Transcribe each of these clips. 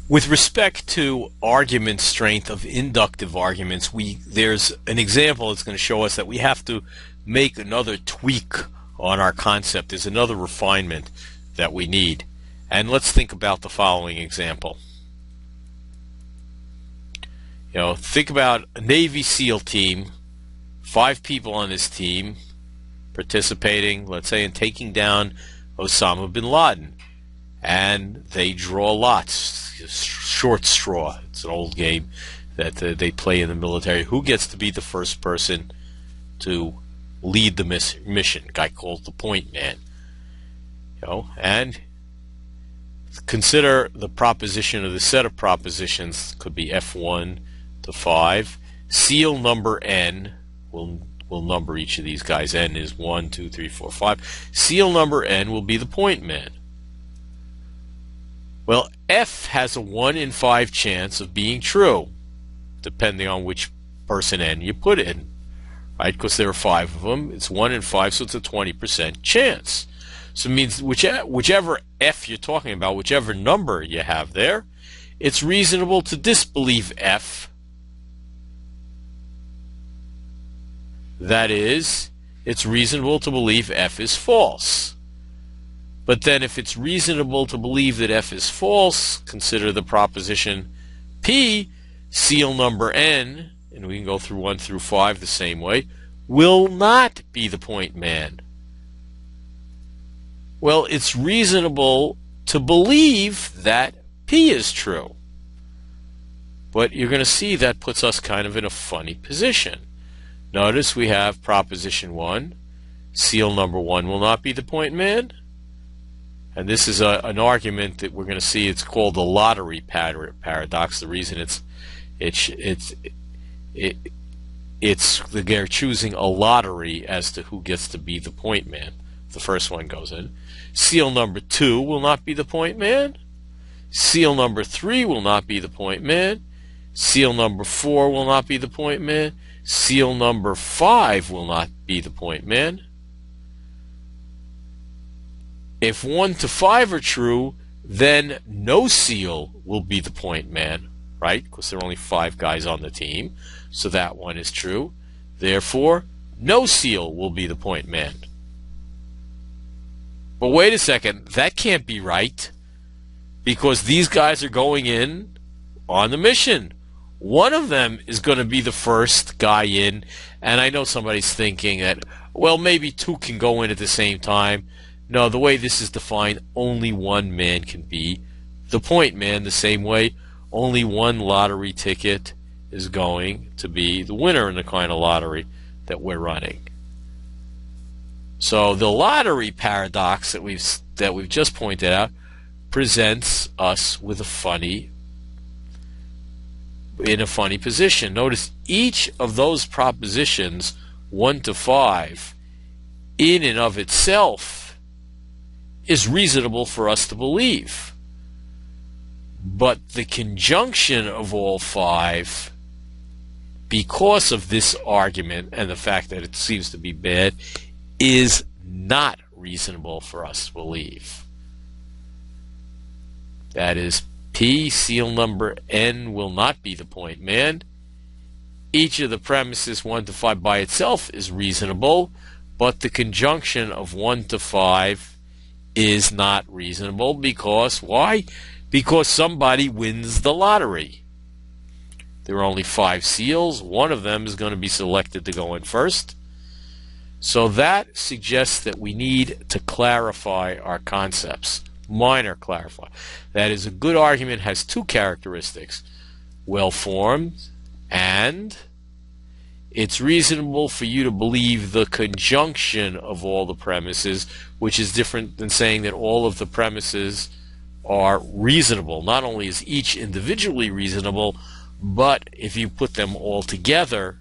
With respect to argument strength of inductive arguments, there's an example that's going to show us that we have to make another tweak on our concept. There's another refinement that we need. And let's think about the following example. Think about a Navy SEAL team, 5 people on this team participating, let's say, in taking down Osama bin Laden. And they draw lots, short straw. It's an old game that they play in the military. Who gets to be the first person to lead the mission? A guy called the point man. And consider the proposition of the set of propositions. Could be F1 to 5. SEAL number N will number each of these guys. N is 1, 2, 3, 4, 5. SEAL number N will be the point man. Well, F has a 1 in 5 chance of being true, depending on which person N you put in, right? Because there are 5 of them. It's 1 in 5, so it's a 20% chance. So it means whichever F you're talking about, whichever number you have there, it's reasonable to disbelieve F. That is, it's reasonable to believe F is false. But then if it's reasonable to believe that F is false, consider the proposition P, SEAL number N, and we can go through 1 through 5 the same way, will not be the point man. Well, it's reasonable to believe that P is true. But you're going to see that puts us kind of in a funny position. Notice we have proposition 1, SEAL number 1 will not be the point man. And this is an argument that we're going to see. It's called the lottery paradox. The reason they're choosing a lottery as to who gets to be the point man. The first one goes in. SEAL number 2 will not be the point man. SEAL number 3 will not be the point man. SEAL number 4 will not be the point man. SEAL number 5 will not be the point man. If 1 to 5 are true, then no SEAL will be the point man, right? Because there are only 5 guys on the team, so that one is true. Therefore, no SEAL will be the point man. But wait a second, that can't be right, because these guys are going in on the mission. One of them is going to be the first guy in, and I know somebody's thinking that, well, maybe 2 can go in at the same time. No, the way this is defined, only one man can be the point man, the same way only one lottery ticket is going to be the winner in the kind of lottery that we're running. So the lottery paradox that we've just pointed out presents us with in a funny position. Notice each of those propositions, 1 to 5, in and of itself is reasonable for us to believe. But the conjunction of all 5, because of this argument and the fact that it seems to be bad, is not reasonable for us to believe. That is, P, SEAL number N, will not be the point man. Each of the premises 1 to 5 by itself is reasonable, but the conjunction of 1 to 5 is not reasonable. Because why? Because somebody wins the lottery. There are only 5 SEALs. One of them is going to be selected to go in first. So that suggests that we need to clarify our concepts. Minor clarify. That is, a good argument has 2 characteristics: well-formed, and it's reasonable for you to believe the conjunction of all the premises, which is different than saying that all of the premises are reasonable. Not only is each individually reasonable, but if you put them all together,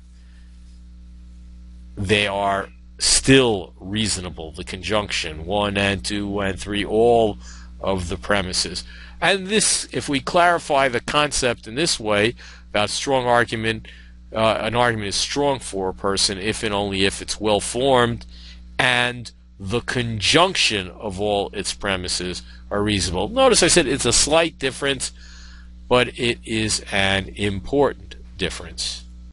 they are still reasonable. The conjunction, 1 and 2 and 3, all of the premises. And this, if we clarify the concept in this way about strong argument, an argument is strong for a person if and only if it's well formed and the conjunction of all its premises are reasonable. Notice I said it's a slight difference, but it is an important difference.